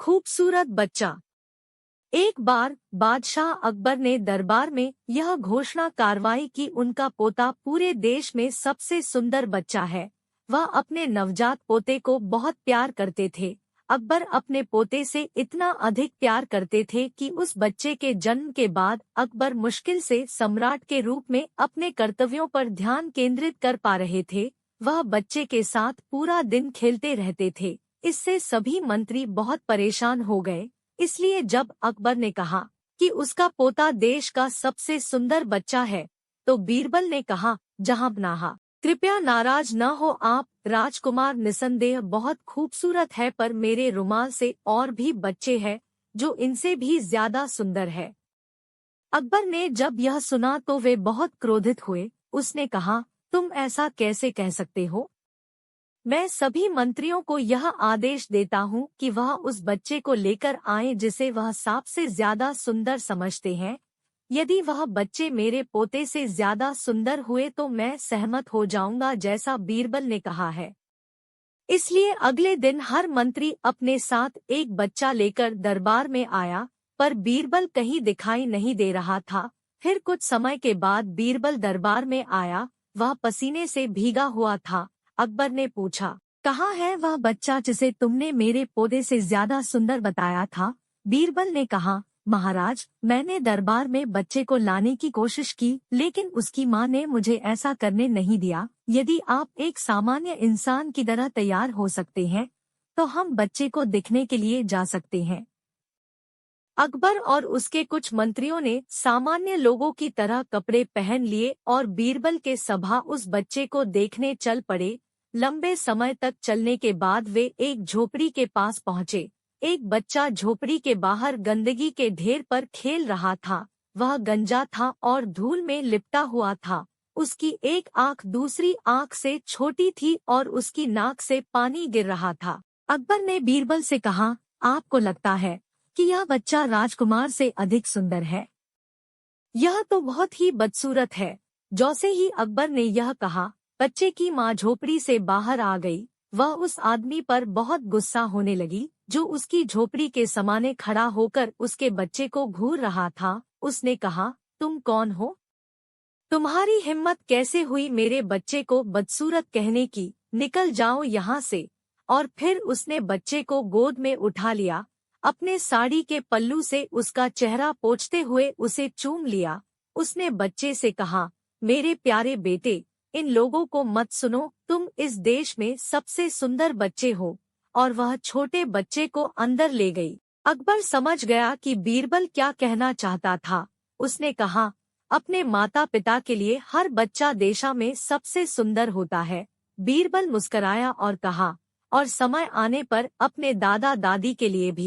खूबसूरत बच्चा। एक बार बादशाह अकबर ने दरबार में यह घोषणा कार्रवाई की उनका पोता पूरे देश में सबसे सुंदर बच्चा है। वह अपने नवजात पोते को बहुत प्यार करते थे। अकबर अपने पोते से इतना अधिक प्यार करते थे कि उस बच्चे के जन्म के बाद अकबर मुश्किल से सम्राट के रूप में अपने कर्तव्यों पर ध्यान केंद्रित कर पा रहे थे। वह बच्चे के साथ पूरा दिन खेलते रहते थे। इससे सभी मंत्री बहुत परेशान हो गए। इसलिए जब अकबर ने कहा कि उसका पोता देश का सबसे सुंदर बच्चा है, तो बीरबल ने कहा, जहांपनाह, कृपया नाराज न हो आप। राजकुमार निसंदेह बहुत खूबसूरत है, पर मेरे रुमाल से और भी बच्चे हैं जो इनसे भी ज्यादा सुंदर है। अकबर ने जब यह सुना तो वे बहुत क्रोधित हुए। उसने कहा, तुम ऐसा कैसे कह सकते हो? मैं सभी मंत्रियों को यह आदेश देता हूँ कि वह उस बच्चे को लेकर आएं जिसे वह सबसे ज्यादा सुंदर समझते हैं। यदि वह बच्चे मेरे पोते से ज्यादा सुंदर हुए तो मैं सहमत हो जाऊंगा, जैसा बीरबल ने कहा है। इसलिए अगले दिन हर मंत्री अपने साथ एक बच्चा लेकर दरबार में आया, पर बीरबल कहीं दिखाई नहीं दे रहा था। फिर कुछ समय के बाद बीरबल दरबार में आया। वह पसीने से भीगा हुआ था। अकबर ने पूछा, कहाँ है वह बच्चा जिसे तुमने मेरे पोते से ज्यादा सुंदर बताया था? बीरबल ने कहा, महाराज, मैंने दरबार में बच्चे को लाने की कोशिश की, लेकिन उसकी माँ ने मुझे ऐसा करने नहीं दिया। यदि आप एक सामान्य इंसान की तरह तैयार हो सकते हैं, तो हम बच्चे को दिखने के लिए जा सकते हैं। अकबर और उसके कुछ मंत्रियों ने सामान्य लोगों की तरह कपड़े पहन लिए और बीरबल के सभा उस बच्चे को देखने चल पड़े। लंबे समय तक चलने के बाद वे एक झोपड़ी के पास पहुँचे। एक बच्चा झोपड़ी के बाहर गंदगी के ढेर पर खेल रहा था। वह गंजा था और धूल में लिपटा हुआ था। उसकी एक आंख दूसरी आंख से छोटी थी और उसकी नाक से पानी गिर रहा था। अकबर ने बीरबल से कहा, आपको लगता है कि यह बच्चा राजकुमार से अधिक सुंदर है? यह तो बहुत ही बदसूरत है। जैसे ही अकबर ने यह कहा, बच्चे की माँ झोपड़ी से बाहर आ गई। वह उस आदमी पर बहुत गुस्सा होने लगी जो उसकी झोपड़ी के सामने खड़ा होकर उसके बच्चे को घूर रहा था। उसने कहा, तुम कौन हो? तुम्हारी हिम्मत कैसे हुई मेरे बच्चे को बदसूरत कहने की? निकल जाओ यहाँ से। और फिर उसने बच्चे को गोद में उठा लिया। अपने साड़ी के पल्लू से उसका चेहरा पोंछते हुए उसे चूम लिया। उसने बच्चे से कहा, मेरे प्यारे बेटे, इन लोगों को मत सुनो, तुम इस देश में सबसे सुंदर बच्चे हो। और वह छोटे बच्चे को अंदर ले गई। अकबर समझ गया कि बीरबल क्या कहना चाहता था। उसने कहा, अपने माता पिता के लिए हर बच्चा देशा में सबसे सुंदर होता है। बीरबल मुस्कराया और कहा, और समय आने पर अपने दादा दादी के लिए भी।